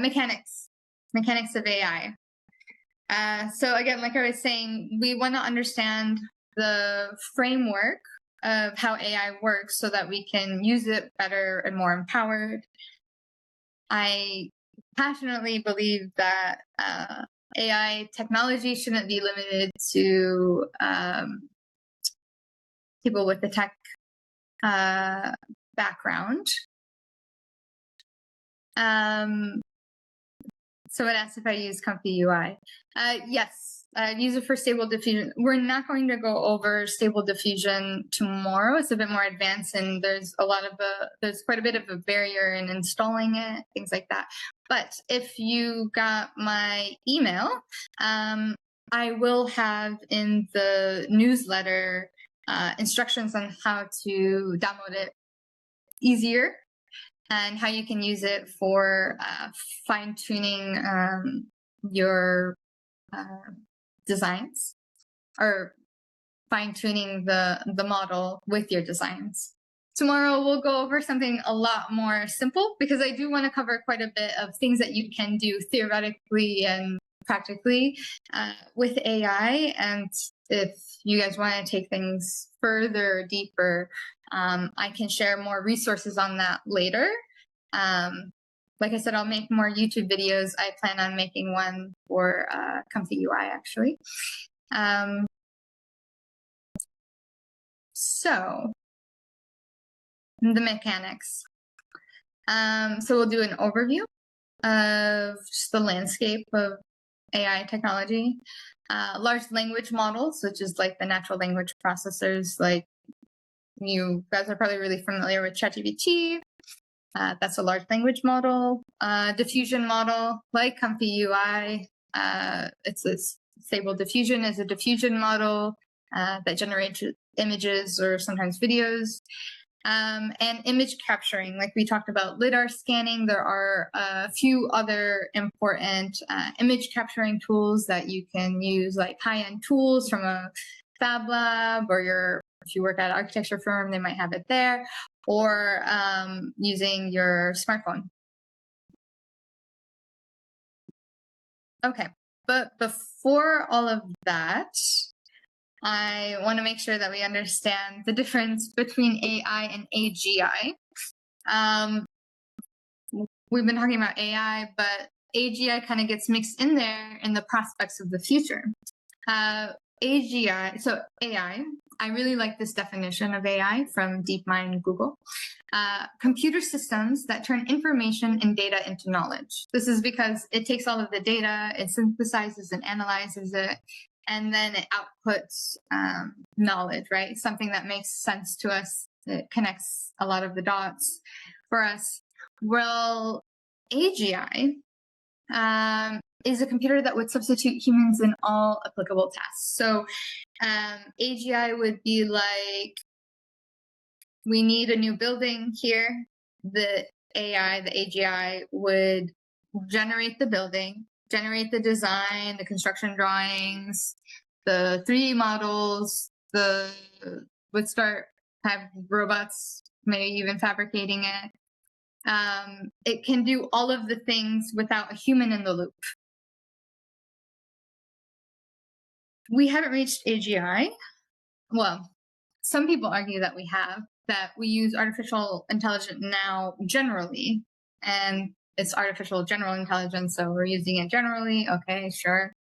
mechanics of AI. So again, like I was saying, we want to understand the framework of how AI works so that we can use it better and more empowered. I passionately believe that AI technology shouldn't be limited to people with the tech background. So it asks if I use Comfy UI. Yes, use it for stable diffusion. We're not going to go over stable diffusion tomorrow. It's a bit more advanced, and there's quite a bit of a barrier in installing it, things like that. But if you got my email, I will have in the newsletter instructions on how to download it easier, and how you can use it for fine-tuning your designs, or fine-tuning the model with your designs. Tomorrow we'll go over something a lot more simple, because I do want to cover quite a bit of things that you can do theoretically and practically with AI. And if you guys want to take things further, deeper, I can share more resources on that later. Like I said, I'll make more YouTube videos. I plan on making one for Comfy UI, actually. So the mechanics. So we'll do an overview of just the landscape of AI technology. Large language models, which is like the natural language processors, like you guys are probably really familiar with ChatGPT. That's a large language model. Diffusion model, like Comfy UI. It's a stable diffusion is a diffusion model that generates images or sometimes videos. And image capturing, like we talked about LiDAR scanning. There are a few other important image capturing tools that you can use, like high-end tools from a fab lab, or if you work at an architecture firm, they might have it there, or using your smartphone. Okay, but before all of that, I want to make sure that we understand the difference between AI and AGI. We've been talking about AI, but AGI kind of gets mixed in there in the prospects of the future. AGI, so AI, I really like this definition of AI from DeepMind Google. Computer systems that turn information and data into knowledge. This is because it takes all of the data, it synthesizes and analyzes it, and then it outputs knowledge, right? Something that makes sense to us. It connects a lot of the dots for us. Well, AGI is a computer that would substitute humans in all applicable tasks. So AGI would be like, we need a new building here. The AI, the AGI would generate the building, generate the design, the construction drawings, the 3D models, would start have robots, maybe even fabricating it. It can do all of the things without a human in the loop. We haven't reached AGI. Well, some people argue that we use artificial intelligence now generally, and it's artificial general intelligence, so we're using it generally. Okay, sure.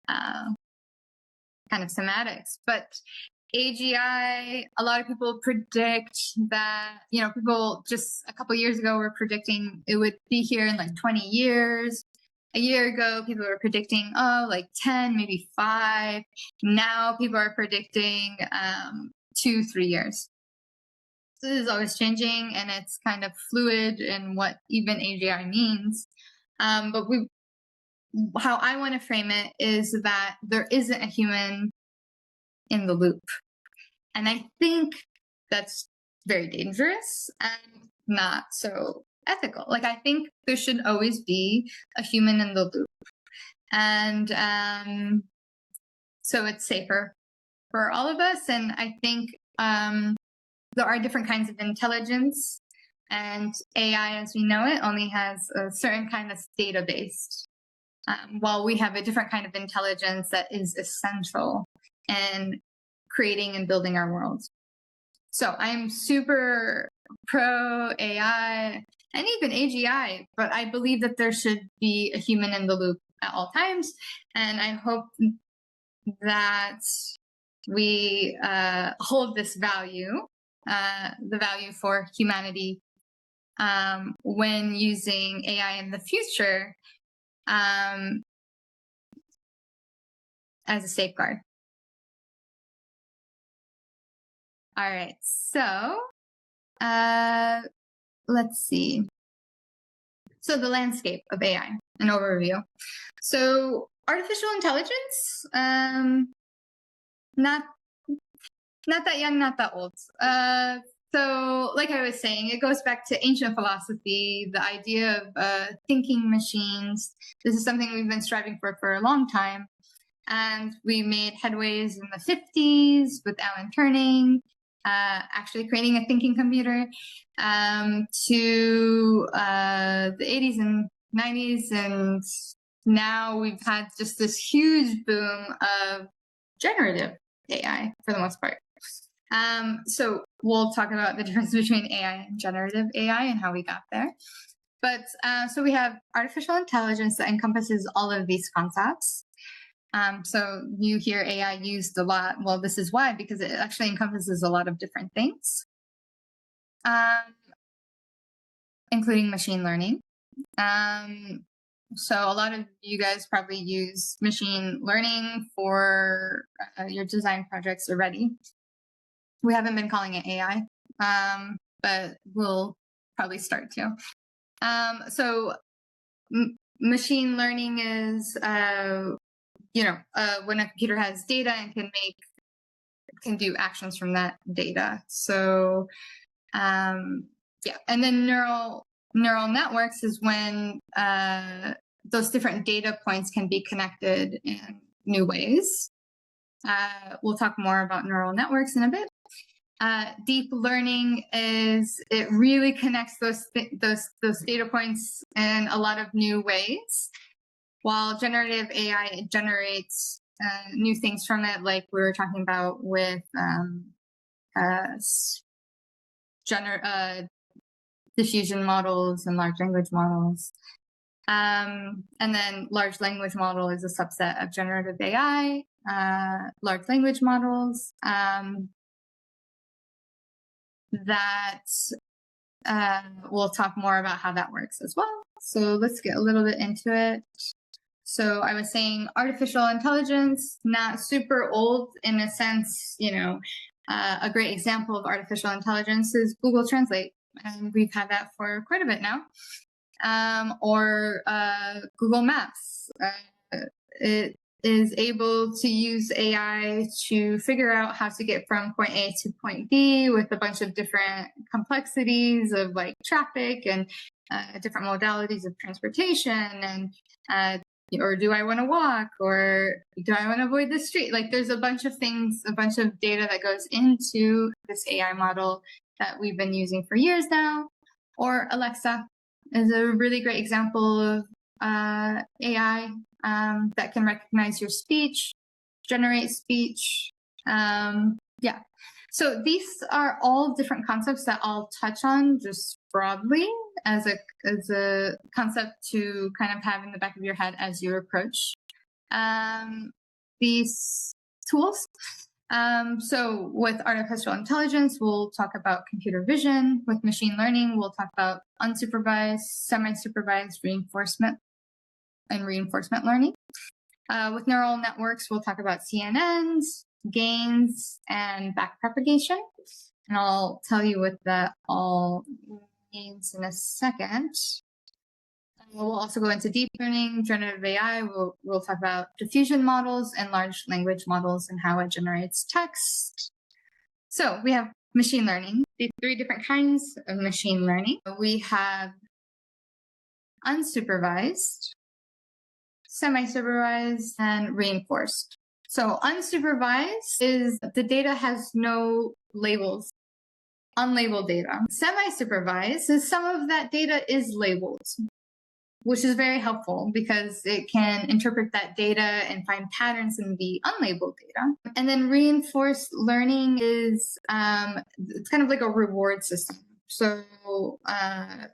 Kind of semantics. But AGI, a lot of people predict that, people just a couple years ago were predicting it would be here in like 20 years. A year ago, people were predicting, like 10, maybe 5. Now people are predicting 2-3 years. So this is always changing, and it's kind of fluid in what even AGI means. But how I want to frame it is that there isn't a human in the loop. And I think that's very dangerous and not so ethical. Like, I think there should always be a human in the loop. And so it's safer for all of us. And I think there are different kinds of intelligence. And AI, as we know it, only has a certain kind of database, while we have a different kind of intelligence that is essential in creating and building our world. So I'm super pro AI and even AGI, but I believe that there should be a human in the loop at all times. And I hope that we hold this value, the value for humanity, when using AI in the future as a safeguard. All right, so let's see. So the landscape of AI, an overview. So artificial intelligence, not that young, not that old. So like I was saying, it goes back to ancient philosophy, the idea of thinking machines. This is something we've been striving for a long time. And we made headways in the 50s with Alan Turing, actually creating a thinking computer, to the 80s and 90s. And now we've had just this huge boom of generative AI for the most part. So we'll talk about the difference between AI and generative AI and how we got there. But so we have artificial intelligence that encompasses all of these concepts. So you hear AI used a lot. Well, this is why, because it actually encompasses a lot of different things, including machine learning. So a lot of you guys probably use machine learning for your design projects already. We haven't been calling it AI, but we'll probably start to. So machine learning is when a computer has data and can do actions from that data. So and then neural networks is when those different data points can be connected in new ways. We'll talk more about neural networks in a bit. Deep learning it really connects those data points in a lot of new ways, while generative AI generates new things from it, like we were talking about with diffusion models and large language models. And then large language model is a subset of generative AI, large language models. That we'll talk more about how that works as well. So let's get a little bit into it. So I was saying artificial intelligence, not super old in a sense, a great example of artificial intelligence is Google Translate. And we've had that for quite a bit now. Or Google Maps. It is able to use AI to figure out how to get from point A to point B with a bunch of different complexities of like traffic and different modalities of transportation, and or do I want to walk, or do I want to avoid the street? Like there's a bunch of things, a bunch of data that goes into this AI model that we've been using for years now. Or Alexa is a really great example of AI that can recognize your speech, generate speech. So these are all different concepts that I'll touch on just broadly as a concept to kind of have in the back of your head as you approach these tools. So with artificial intelligence, we'll talk about computer vision. With machine learning, we'll talk about unsupervised, semi-supervised reinforcement and reinforcement learning. With neural networks, we'll talk about CNNs, gains, and backpropagation. And I'll tell you what that all means in a second. We'll also go into deep learning, generative AI. We'll talk about diffusion models and large language models and how it generates text. So we have machine learning, the three different kinds of machine learning. We have unsupervised, semi-supervised, and reinforced. So unsupervised is the data has no labels. unlabeled data. Semi-supervised is some of that data is labeled, which is very helpful because it can interpret that data and find patterns in the unlabeled data. And then reinforced learning is, it's kind of like a reward system. So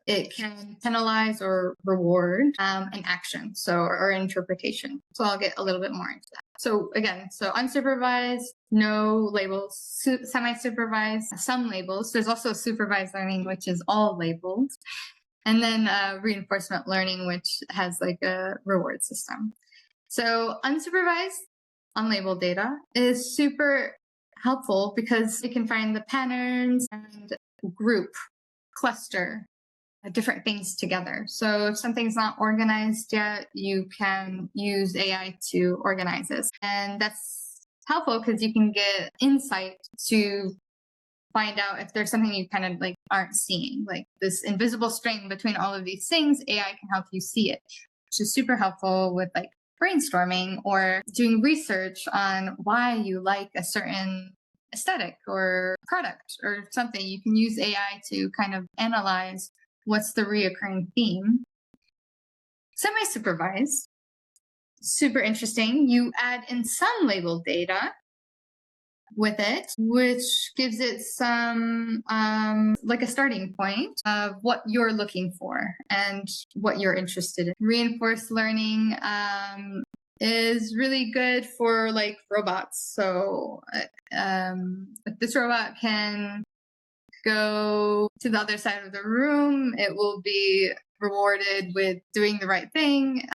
it can penalize or reward an action, or interpretation. So I'll get a little bit more into that. So again, unsupervised, no labels, semi-supervised, some labels. There's also supervised learning, which is all labeled. And then reinforcement learning, which has like a reward system. So unsupervised, unlabeled data is super helpful because it can find the patterns and group, cluster, different things together. So if something's not organized yet, you can use AI to organize this. And that's helpful because you can get insight to find out if there's something you kind of like aren't seeing, like this invisible string between all of these things. AI can help you see it, which is super helpful with like brainstorming or doing research on why you like a certain aesthetic or product or something. You can use AI to kind of analyze what's the reoccurring theme. Semi-supervised, super interesting. You add in some labeled data with it, which gives it some like a starting point of what you're looking for and what you're interested in. Reinforced learning is really good for like robots. So if this robot can go to the other side of the room, it will be rewarded with doing the right thing.